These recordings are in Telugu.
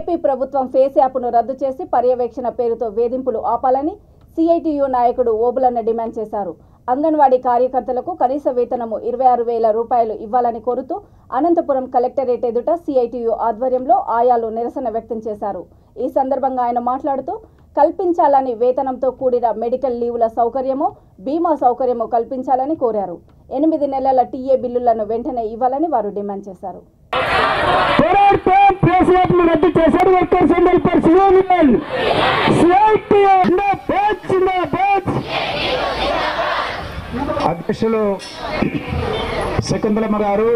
ఏపీ ప్రభుత్వం ఫేస్ యాప్ను రద్దు చేసి పర్యవేక్షణ పేరుతో వేధింపులు ఆపాలని సిఐటియు నాయకుడు ఓబులన్న డిమాండ్ చేశారు. అంగన్వాడీ కార్యకర్తలకు కనీస వేతనము 26,000 రూపాయలు ఇవ్వాలని కోరుతూ అనంతపురం కలెక్టరేట్ ఎదుట సిఐటియు ఆధ్వర్యంలో ఆయాలు నిరసన వ్యక్తం చేశారు. ఈ సందర్భంగా ఆయన మాట్లాడుతూ కల్పించాలని వేతనంతో కూడిన మెడికల్ లీవుల సౌకర్యము, బీమా సౌకర్యము కల్పించాలని కోరారు. 8 నెలల టీఏ బిల్లులను వెంటనే ఇవ్వాలని వారు డిమాండ్ చేశారు. అధ్యక్షులు శకుంతలమ్మ గారు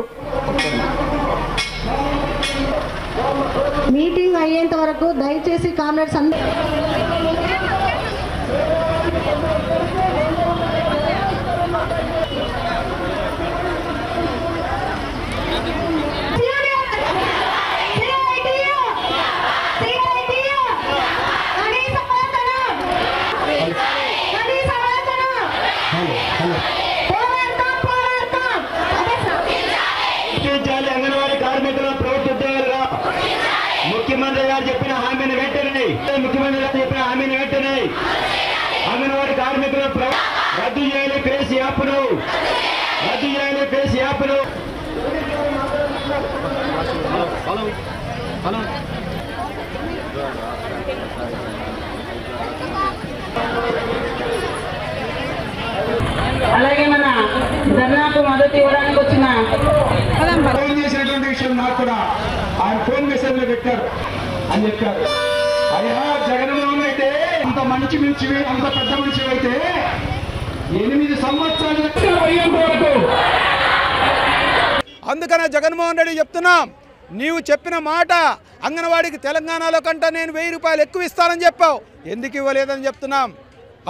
మీటింగ్ అయ్యేంత వరకు దయచేసి కామ్రేడ్స్ అంగన్వాడీ కార్మికుల ప్రభుత్వ ఉద్యోగులుగా ముఖ్యమంత్రి గారు చెప్పిన హామీని వెంటనే అంగన్వాడీ కార్మికుల రద్దు చేయాలి. ఫేస్ యాప్ను అలాగే మన ధర్నాకు మద్దతు ఇవ్వడానికి వచ్చిన ఫోన్ చేసినటువంటి విషయం నాకు కూడా ఆయన ఫోన్ మెసేజ్ లో పెట్టారు అని చెప్పారు. అయ్యా జగన్మోహన్ అయితే అంత మంచి మనిషివి, అంత పెద్ద మనిషివి అయితే 8 సంవత్సరాలు వరకు అందుకనే జగన్మోహన్ రెడ్డి చెప్తున్నాం, నీవు చెప్పిన మాట అంగన్వాడీకి తెలంగాణలో కంటే నేను 1000 రూపాయలు ఎక్కువ ఇస్తానని చెప్పావు, ఎందుకు ఇవ్వలేదని చెప్తున్నాం.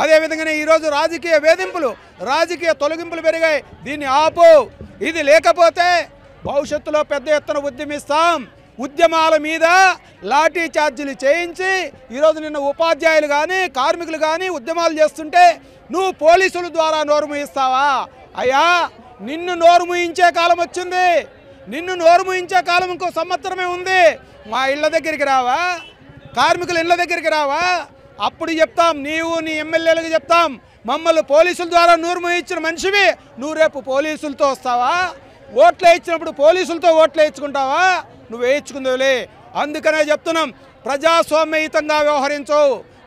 అదేవిధంగానే ఈరోజు రాజకీయ వేధింపులు, రాజకీయ తొలగింపులు పెరిగాయి. దీన్ని ఆపు. ఇది లేకపోతే భవిష్యత్తులో పెద్ద ఎత్తున ఉద్యమిస్తాం. ఉద్యమాల మీద లాఠీ ఛార్జీలు చేయించి ఈరోజు నిన్న ఉపాధ్యాయులు కానీ కార్మికులు కానీ ఉద్యమాలు చేస్తుంటే నువ్వు పోలీసుల ద్వారా నోరు మూయిస్తావా? అయ్యా, నిన్ను నోరు మూయించే కాలం వచ్చింది. నిన్ను నోరు మూయించే కాలం ఇంకో సంవత్సరమే ఉంది. మా ఇళ్ళ దగ్గరికి రావా? కార్మికుల ఇళ్ళ దగ్గరికి రావా? అప్పుడు చెప్తాం, నీవు నీ ఎమ్మెల్యేలకు చెప్తాం, మమ్మల్ని పోలీసుల ద్వారా నోరు మూయించిన మనిషివి నువ్వు రేపు పోలీసులతో వస్తావా? ఓట్లు వేయించినప్పుడు పోలీసులతో ఓట్లు వేయించుకుంటావా? నువ్వు వేయించుకుందేవులే. అందుకనే చెప్తున్నాం, ప్రజాస్వామ్యయుతంగా వ్యవహరించు,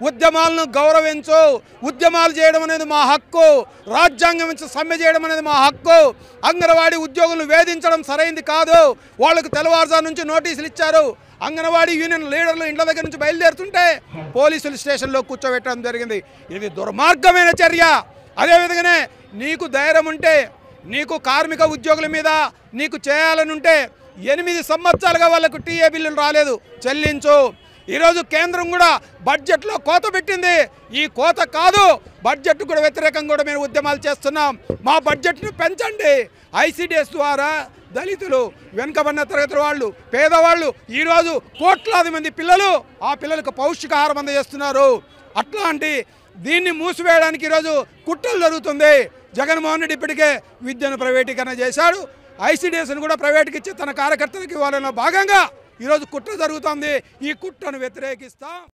ఉద్యమాలను గౌరవించు. ఉద్యమాలు చేయడం అనేది మా హక్కు, రాజ్యాంగం నుంచి సమ్మె చేయడం అనేది మా హక్కు. అంగన్వాడీ ఉద్యోగులను వేధించడం సరైంది కాదు. వాళ్ళకు తెల్లవారుజాము నుంచి నోటీసులు ఇచ్చారు. అంగన్వాడీ యూనియన్ లీడర్లు ఇండ్ల దగ్గర నుంచి బయలుదేరుతుంటే పోలీసులు స్టేషన్లో కూర్చోబెట్టడం జరిగింది. ఇది దుర్మార్గమైన చర్య. అదేవిధంగానే నీకు ధైర్యం ఉంటే, నీకు కార్మిక ఉద్యోగుల మీద నీకు చేయాలని ఉంటే 8 సంవత్సరాలుగా వాళ్ళకు టీఏ బిల్లులు రాలేదు, చెల్లించు. ఈరోజు కేంద్రం కూడా బడ్జెట్లో కోత పెట్టింది. ఈ కోత కాదు, బడ్జెట్ కూడా వ్యతిరేకంగా కూడా మేము ఉద్యమాలు చేస్తున్నాం. మా బడ్జెట్ను పెంచండి. ఐసిడిఎస్ ద్వారా దళితులు, వెనుకబడిన తరగతుల వాళ్ళు, పేదవాళ్ళు ఈరోజు కోట్లాది మంది పిల్లలు, ఆ పిల్లలకు పౌష్టికాహారం అందజేస్తున్నారు. అట్లాంటి దీన్ని మూసివేయడానికి ఈరోజు కుట్రలు జరుగుతుంది. జగన్మోహన్ రెడ్డి ఇప్పటికే విద్యను ప్రైవేటీకరణ చేశాడు. ఐసిడిఎస్ను కూడా ప్రైవేట్కి ఇచ్చి తన కార్యకర్తలకు ఇవ్వాలన్న భాగంగా ఈరోజు కుట్ర జరుగుతుంది. ఈ కుట్రను వ్యతిరేకిస్తాం.